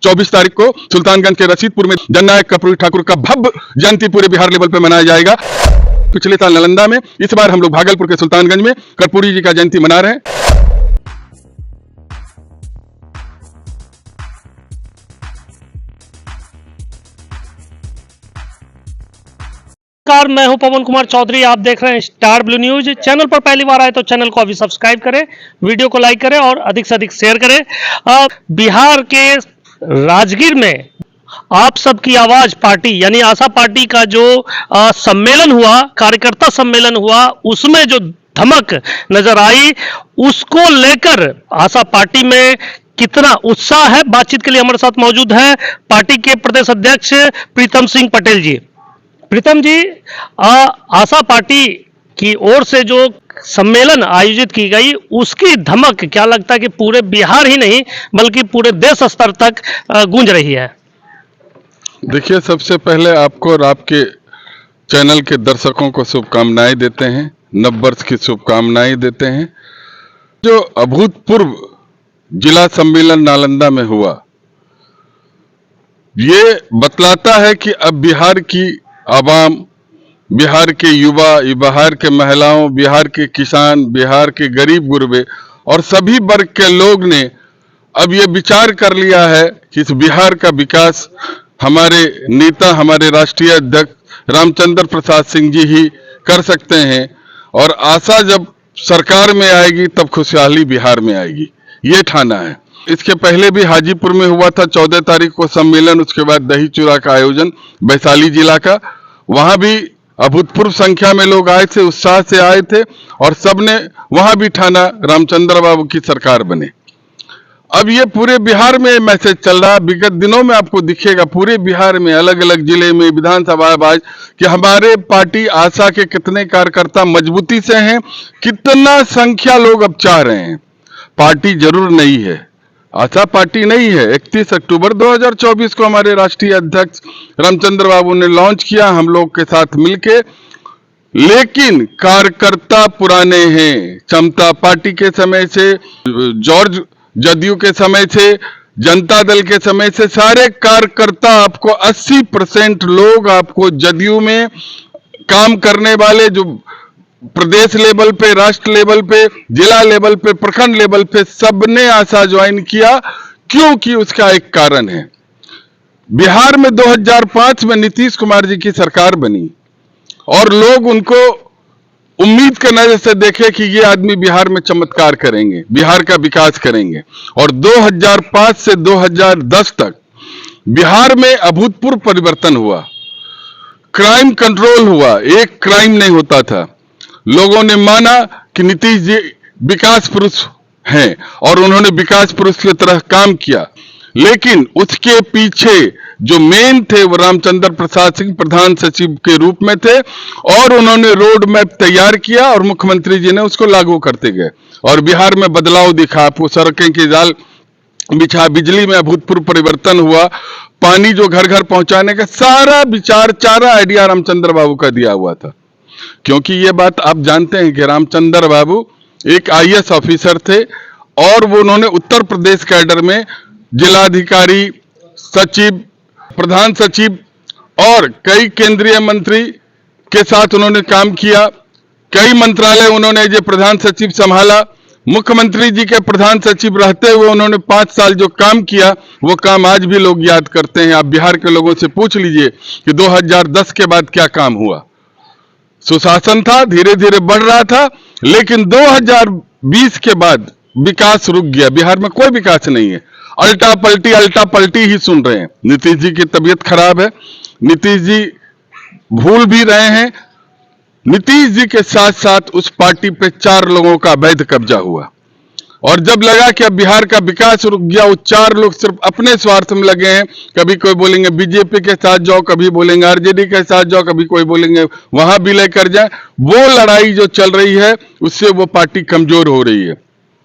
24 तारीख को सुल्तानगंज के रशीदपुर में जननायक कर्पूरी ठाकुर का भव्य जयंती पूरे बिहार लेवल पर मनाया जाएगा। पिछले साल नालंदा में, इस बार हम लोग भागलपुर के सुल्तानगंज में कर्पूरी जी का जयंती मना रहे हैं। नमस्कार, मैं हूं पवन कुमार चौधरी। आप देख रहे हैं स्टार ब्लू न्यूज। चैनल पर पहली बार आए तो चैनल को अभी सब्सक्राइब करें, वीडियो को लाइक करें और अधिक से अधिक शेयर करें। बिहार के राजगीर में आप सबकी आवाज पार्टी यानी आशा पार्टी का जो सम्मेलन हुआ, कार्यकर्ता सम्मेलन हुआ, उसमें जो धमक नजर आई, उसको लेकर आशा पार्टी में कितना उत्साह है, बातचीत के लिए हमारे साथ मौजूद है पार्टी के प्रदेश अध्यक्ष प्रीतम सिंह पटेल जी। प्रीतम जी, आशा पार्टी की ओर से जो सम्मेलन आयोजित की गई, उसकी धमक क्या लगता है कि पूरे बिहार ही नहीं बल्कि पूरे देश स्तर तक गूंज रही है? देखिए, सबसे पहले आपको और आपके चैनल के दर्शकों को शुभकामनाएं देते हैं, नववर्ष की शुभकामनाएं देते हैं। जो अभूतपूर्व जिला सम्मेलन नालंदा में हुआ, ये बतलाता है कि अब बिहार की आवाम, बिहार के युवा, बिहार के महिलाओं, बिहार के किसान, बिहार के गरीब गुरबे और सभी वर्ग के लोग ने अब ये विचार कर लिया है कि इस बिहार का विकास हमारे नेता, हमारे राष्ट्रीय अध्यक्ष रामचंद्र प्रसाद सिंह जी ही कर सकते हैं। और आशा जब सरकार में आएगी तब खुशहाली बिहार में आएगी, ये ठाना है। इसके पहले भी हाजीपुर में हुआ था 14 तारीख को सम्मेलन, उसके बाद दही चूड़ा का आयोजन वैशाली जिला का, वहां भी अभूतपूर्व संख्या में लोग आए थे, उत्साह से आए थे और सबने वहां भी ठाना रामचंद्र बाबू की सरकार बने। अब ये पूरे बिहार में मैसेज चल रहा है, विगत दिनों में आपको दिखेगा पूरे बिहार में, अलग अलग जिले में, विधानसभा बाज कि हमारे पार्टी आशा के कितने कार्यकर्ता मजबूती से हैं, कितना संख्या लोग अब चाह रहे हैं। पार्टी जरूर नहीं है, आशा पार्टी नहीं है। 31 अक्टूबर 2024 को हमारे राष्ट्रीय अध्यक्ष रामचंद्र बाबू ने लॉन्च किया हम लोग के साथ मिलके, लेकिन कार्यकर्ता पुराने हैं। समता पार्टी के समय से, जॉर्ज जदयू के समय से, जनता दल के समय से, सारे कार्यकर्ता आपको 80% लोग आपको जदयू में काम करने वाले, जो प्रदेश लेवल पे, राष्ट्र लेवल पे, जिला लेवल पे, प्रखंड लेवल पे सबने आशा ज्वाइन किया। क्योंकि उसका एक कारण है, बिहार में 2005 में नीतीश कुमार जी की सरकार बनी और लोग उनको उम्मीद के नजर से देखे कि ये आदमी बिहार में चमत्कार करेंगे, बिहार का विकास करेंगे। और 2005 से 2010 तक बिहार में अभूतपूर्व परिवर्तन हुआ, क्राइम कंट्रोल हुआ, एक क्राइम नहीं होता था। लोगों ने माना कि नीतीश जी विकास पुरुष हैं और उन्होंने विकास पुरुष की तरह काम किया, लेकिन उसके पीछे जो मेन थे वो रामचंद्र प्रसाद सिंह प्रधान सचिव के रूप में थे और उन्होंने रोड मैप तैयार किया और मुख्यमंत्री जी ने उसको लागू करते गए और बिहार में बदलाव दिखा। आपको सड़कें के जाल बिछा, बिजली में अभूतपूर्व परिवर्तन हुआ, पानी जो घर घर पहुंचाने का सारा विचार, सारा आइडिया रामचंद्र बाबू का दिया हुआ था। क्योंकि ये बात आप जानते हैं कि रामचंद्र बाबू एक IAS ऑफिसर थे और वो उन्होंने उत्तर प्रदेश कैडर में जिलाधिकारी, सचिव, प्रधान सचिव और कई केंद्रीय मंत्री के साथ उन्होंने काम किया। कई मंत्रालय उन्होंने जो प्रधान सचिव संभाला, मुख्यमंत्री जी के प्रधान सचिव रहते हुए उन्होंने 5 साल जो काम किया, वो काम आज भी लोग याद करते हैं। आप बिहार के लोगों से पूछ लीजिए कि 2010 के बाद क्या काम हुआ। सुशासन था, धीरे धीरे बढ़ रहा था, लेकिन 2020 के बाद विकास रुक गया। बिहार में कोई विकास नहीं है, अल्टा पलटी ही सुन रहे हैं। नीतीश जी की तबीयत खराब है, नीतीश जी भूल भी रहे हैं। नीतीश जी के साथ साथ उस पार्टी पे 4 लोगों का अवैध कब्जा हुआ और जब लगा कि अब बिहार का विकास रुक गया, वो 4 लोग सिर्फ अपने स्वार्थ में लगे हैं। कभी कोई बोलेंगे बीजेपी के साथ जाओ, कभी बोलेंगे आरजेडी के साथ जाओ, कभी कोई बोलेंगे वहां विलय कर जाए। वो लड़ाई जो चल रही है उससे वो पार्टी कमजोर हो रही है।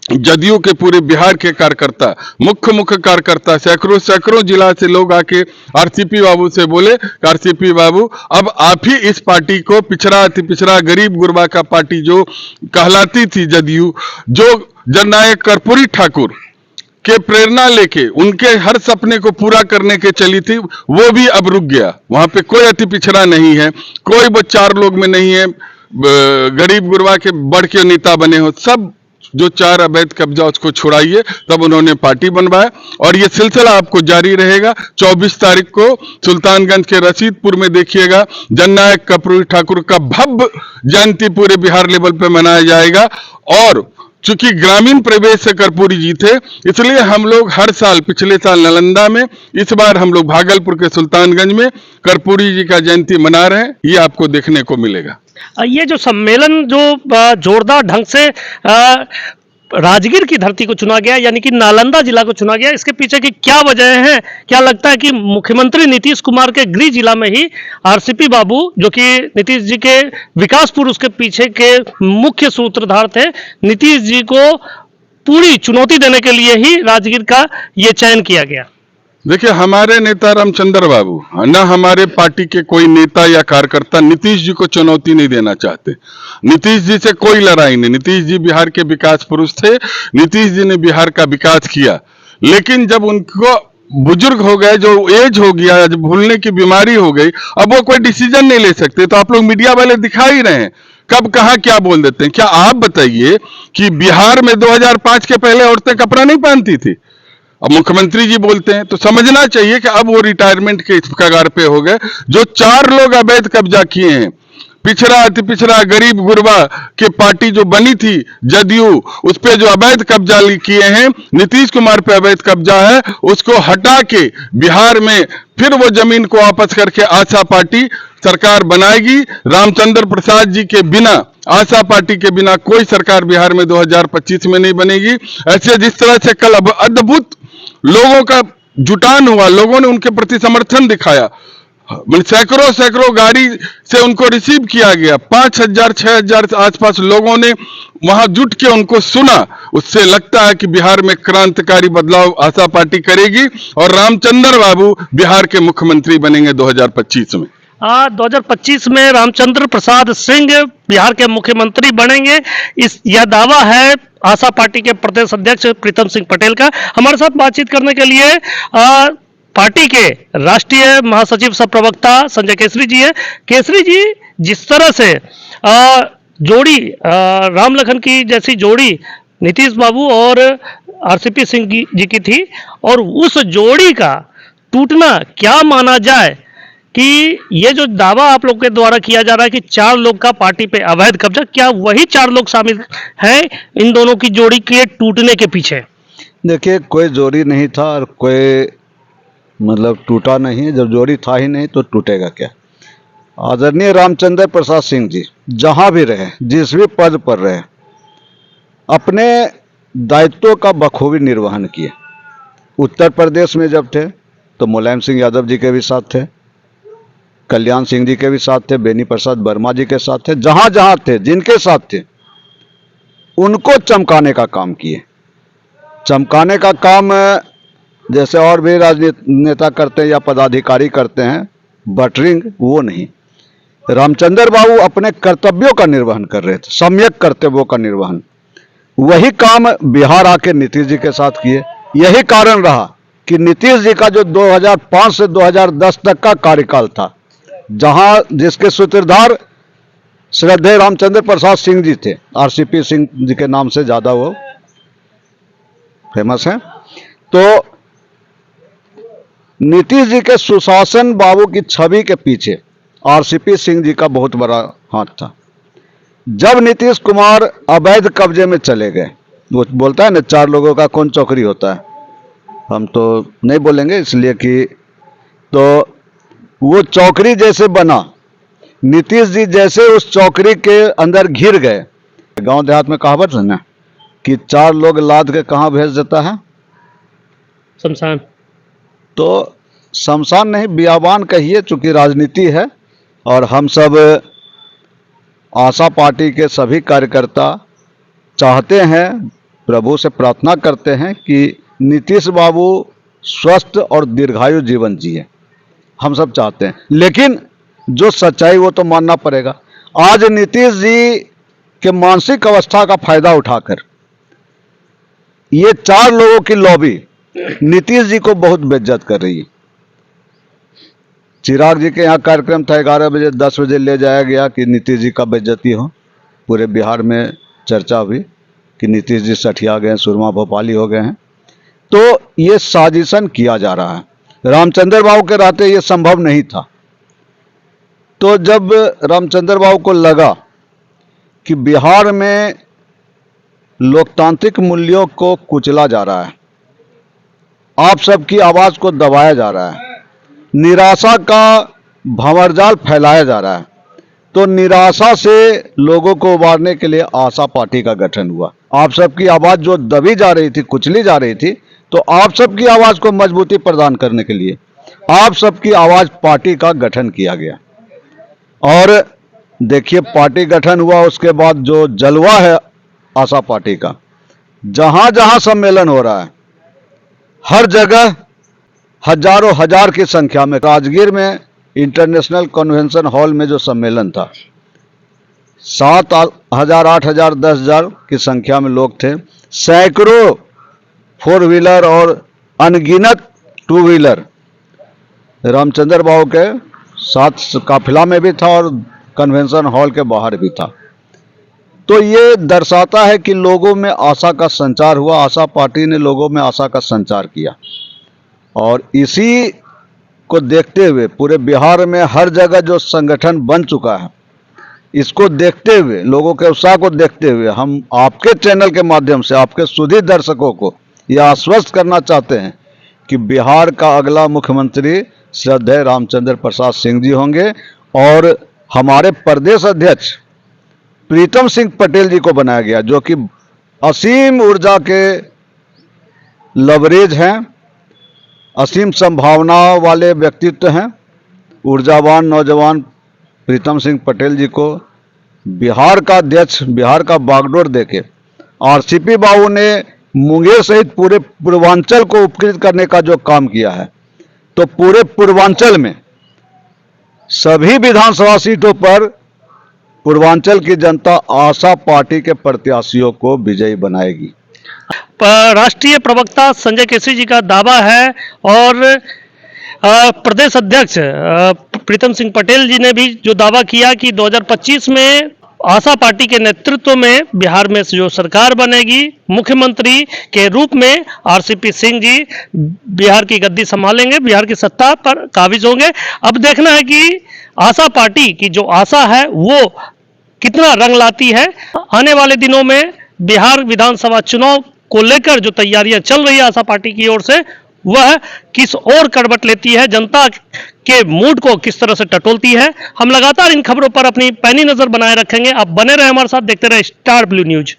जदयू के पूरे बिहार के कार्यकर्ता, मुख्य कार्यकर्ता, सैकड़ों जिला से लोग आके आरसीपी बाबू से बोले, आरसीपी बाबू अब आप ही इस पार्टी को पिछड़ा, अति पिछड़ा, गरीब गुरबा का पार्टी जो कहलाती थी जदयू, जो जननायक कर्पूरी ठाकुर के प्रेरणा लेके उनके हर सपने को पूरा करने के चली थी, वो भी अब रुक गया। वहां पे कोई अति पिछड़ा नहीं है, कोई वो 4 लोग में नहीं है, गरीब गुरबा के बढ़ के नेता बने हो। सब जो 4 अवैध कब्जा उसको छुड़ाइए, तब उन्होंने पार्टी बनवाया और ये सिलसिला आपको जारी रहेगा। 24 तारीख को सुल्तानगंज के रशीदपुर में देखिएगा, जननायक कर्पूरी ठाकुर का भव्य जयंती पूरे बिहार लेवल पे मनाया जाएगा। और चूंकि ग्रामीण प्रवेश से कर्पूरी जी थे, इसलिए हम लोग हर साल, पिछले साल नालंदा में, इस बार हम लोग भागलपुर के सुल्तानगंज में कर्पूरी जी का जयंती मना रहे हैं। ये आपको देखने को मिलेगा। ये जो सम्मेलन जो जोरदार ढंग से राजगीर की धरती को चुना गया, यानी कि नालंदा जिला को चुना गया, इसके पीछे की क्या वजह है? क्या लगता है कि मुख्यमंत्री नीतीश कुमार के गृह जिला में ही आरसीपी बाबू, जो कि नीतीश जी के विकास पुरुष के पीछे के मुख्य सूत्रधार थे, नीतीश जी को पूरी चुनौती देने के लिए ही राजगीर का ये चयन किया गया? देखिए, हमारे नेता रामचंद्र बाबू, न हमारे पार्टी के कोई नेता या कार्यकर्ता नीतीश जी को चुनौती नहीं देना चाहते। नीतीश जी से कोई लड़ाई नहीं। नीतीश जी बिहार के विकास पुरुष थे, नीतीश जी ने बिहार का विकास किया। लेकिन जब उनको बुजुर्ग हो गए, जो एज हो गया, जब भूलने की बीमारी हो गई, अब वो कोई डिसीजन नहीं ले सकते। तो आप लोग मीडिया वाले दिखा ही रहे हैं, कब कहाँ क्या बोल देते हैं। क्या आप बताइए कि बिहार में 2005 के पहले औरतें कपड़ा नहीं पहनती थी? अब मुख्यमंत्री जी बोलते हैं, तो समझना चाहिए कि अब वो रिटायरमेंट के इस कगार पे हो गए। जो 4 लोग अवैध कब्जा किए हैं, पिछड़ा, अति पिछड़ा, गरीब गुरबा के पार्टी जो बनी थी जदयू, उस पे जो अवैध कब्जा किए हैं, नीतीश कुमार पे अवैध कब्जा है, उसको हटा के बिहार में फिर वो जमीन को वापस करके आशा पार्टी सरकार बनाएगी। रामचंद्र प्रसाद जी के बिना, आशा पार्टी के बिना कोई सरकार बिहार में 2025 में नहीं बनेगी। ऐसे जिस तरह से कल अद्भुत लोगों का जुटान हुआ, लोगों ने उनके प्रति समर्थन दिखाया, सैकड़ों सैकड़ों गाड़ी से उनको रिसीव किया गया, 5000 6000 आसपास लोगों ने वहां जुट के उनको सुना। उससे लगता है कि बिहार में क्रांतिकारी बदलाव आशा पार्टी करेगी और रामचंद्र बाबू बिहार के मुख्यमंत्री बनेंगे 2025 में। 2025 में रामचंद्र प्रसाद सिंह बिहार के मुख्यमंत्री बनेंगे, यह दावा है आशा पार्टी के प्रदेश अध्यक्ष प्रीतम सिंह पटेल का। हमारे साथ बातचीत करने के लिए पार्टी के राष्ट्रीय महासचिव सह प्रवक्ता संजय केसरी जी है। केसरी जी, जिस तरह से जोड़ी राम लखन की जैसी जोड़ी नीतीश बाबू और आरसीपी सिंह जी की थी, और उस जोड़ी का टूटना क्या माना जाए कि ये जो दावा आप लोग के द्वारा किया जा रहा है कि 4 लोग का पार्टी पे अवैध कब्जा, क्या वही 4 लोग शामिल हैं इन दोनों की जोड़ी के टूटने के पीछे? देखिए, कोई जोड़ी नहीं था और कोई मतलब टूटा नहीं। जब जोड़ी था ही नहीं तो टूटेगा क्या। आदरणीय रामचंद्र प्रसाद सिंह जी जहां भी रहे, जिस भी पद पर रहे, अपने दायित्वों का बखूबी निर्वहन किए। उत्तर प्रदेश में जब थे तो मुलायम सिंह यादव जी के भी साथ थे, कल्याण सिंह जी के भी साथ थे, बेनी प्रसाद वर्मा जी के साथ थे। जहां जहां थे, जिनके साथ थे, उनको चमकाने का काम किए। चमकाने का काम जैसे और भी राजनेता करते हैं या पदाधिकारी करते हैं, बटरिंग, वो नहीं। रामचंद्र बाबू अपने कर्तव्यों का निर्वहन कर रहे थे, सम्यक कर्तव्यों का निर्वहन। वही काम बिहार आके नीतीश जी के साथ किए। यही कारण रहा कि नीतीश जी का जो 2005 से 2010 तक का कार्यकाल था, जहां जिसके सूत्रधार श्रद्धेय रामचंद्र प्रसाद सिंह जी थे, आरसीपी सिंह जी के नाम से ज्यादा वो फेमस है, तो नीतीश जी के सुशासन बाबू की छवि के पीछे आरसीपी सिंह जी का बहुत बड़ा हाथ था। जब नीतीश कुमार अवैध कब्जे में चले गए, वो बोलता है ना 4 लोगों का कौन चौकड़ी होता है, हम तो नहीं बोलेंगे इसलिए कि, तो वो चौकड़ी जैसे बना, नीतीश जी जैसे उस चौकड़ी के अंदर घिर गए। गांव देहात में कहावत है ना कि 4 लोग लाद के कहाँ भेज देता है, शमशान। तो शमशान नहीं, बियाबान कहिए, चूंकि राजनीति है। और हम सब आशा पार्टी के सभी कार्यकर्ता चाहते हैं, प्रभु से प्रार्थना करते हैं कि नीतीश बाबू स्वस्थ और दीर्घायु जीवन जिए। हम सब चाहते हैं, लेकिन जो सच्चाई वो तो मानना पड़ेगा। आज नीतीश जी के मानसिक अवस्था का फायदा उठाकर ये 4 लोगों की लॉबी नीतीश जी को बहुत बेइज्जत कर रही है। चिराग जी के यहाँ कार्यक्रम था 11 बजे, 10 बजे ले जाया गया कि नीतीश जी का बेइज्जती हो। पूरे बिहार में चर्चा हुई कि नीतीश जी सठिया गए, सुरमा भोपाली हो गए हैं। तो ये साजिशन किया जा रहा है। रामचंद्र बाबू के रहते ये संभव नहीं था। तो जब रामचंद्र बाबू को लगा कि बिहार में लोकतांत्रिक मूल्यों को कुचला जा रहा है, आप सबकी आवाज को दबाया जा रहा है, निराशा का भंवरजाल फैलाया जा रहा है, तो निराशा से लोगों को उबारने के लिए आशा पार्टी का गठन हुआ। आप सबकी आवाज जो दबी जा रही थी, कुचली जा रही थी, तो आप सबकी आवाज को मजबूती प्रदान करने के लिए आप सबकी आवाज पार्टी का गठन किया गया। और देखिए, पार्टी गठन हुआ, उसके बाद जो जलवा है आशा पार्टी का, जहां जहां सम्मेलन हो रहा है, हर जगह हजारों हजार की संख्या में, राजगीर में इंटरनेशनल कन्वेंशन हॉल में जो सम्मेलन था, 7,000, 8,000, 10,000 की संख्या में लोग थे। सैकड़ों 4 व्हीलर और अनगिनत 2 व्हीलर रामचंद्र बाबू के साथ काफिला में भी था और कन्वेंशन हॉल के बाहर भी था। तो ये दर्शाता है कि लोगों में आशा का संचार हुआ। आशा पार्टी ने लोगों में आशा का संचार किया, और इसी को देखते हुए पूरे बिहार में हर जगह जो संगठन बन चुका है, इसको देखते हुए, लोगों के उत्साह को देखते हुए, हम आपके चैनल के माध्यम से आपके सुधी दर्शकों को यह आश्वस्त करना चाहते हैं कि बिहार का अगला मुख्यमंत्री श्रद्धेय रामचंद्र प्रसाद सिंह जी होंगे, और हमारे प्रदेश अध्यक्ष प्रीतम सिंह पटेल जी को बनाया गया, जो कि असीम ऊर्जा के लवरेज हैं, असीम संभावनाओं वाले व्यक्तित्व हैं। ऊर्जावान नौजवान प्रीतम सिंह पटेल जी को बिहार का अध्यक्ष, बिहार का बागडोर देके आरसीपी बाबू ने मुंगेर सहित पूरे पूर्वांचल को उपकृत करने का जो काम किया है, तो पूरे पूर्वांचल में सभी विधानसभा सीटों पर पूर्वांचल की जनता आशा पार्टी के प्रत्याशियों को विजयी बनाएगी। राष्ट्रीय प्रवक्ता संजय केसरी जी का दावा है, और प्रदेश अध्यक्ष प्रीतम सिंह पटेल जी ने भी जो दावा किया कि 2025 में आशा पार्टी के नेतृत्व में बिहार में जो सरकार बनेगी, मुख्यमंत्री के रूप में आरसीपी सिंह जी बिहार की गद्दी संभालेंगे, बिहार की सत्ता पर काबिज होंगे। अब देखना है कि आशा पार्टी की जो आशा है वो कितना रंग लाती है। आने वाले दिनों में बिहार विधानसभा चुनाव को लेकर जो तैयारियां चल रही है आशा पार्टी की ओर से, वह किस ओर करवट लेती है, जनता के मूड को किस तरह से टटोलती है, हम लगातार इन खबरों पर अपनी पैनी नजर बनाए रखेंगे। आप बने रहे हमारे साथ, देखते रहे स्टार ब्लू न्यूज।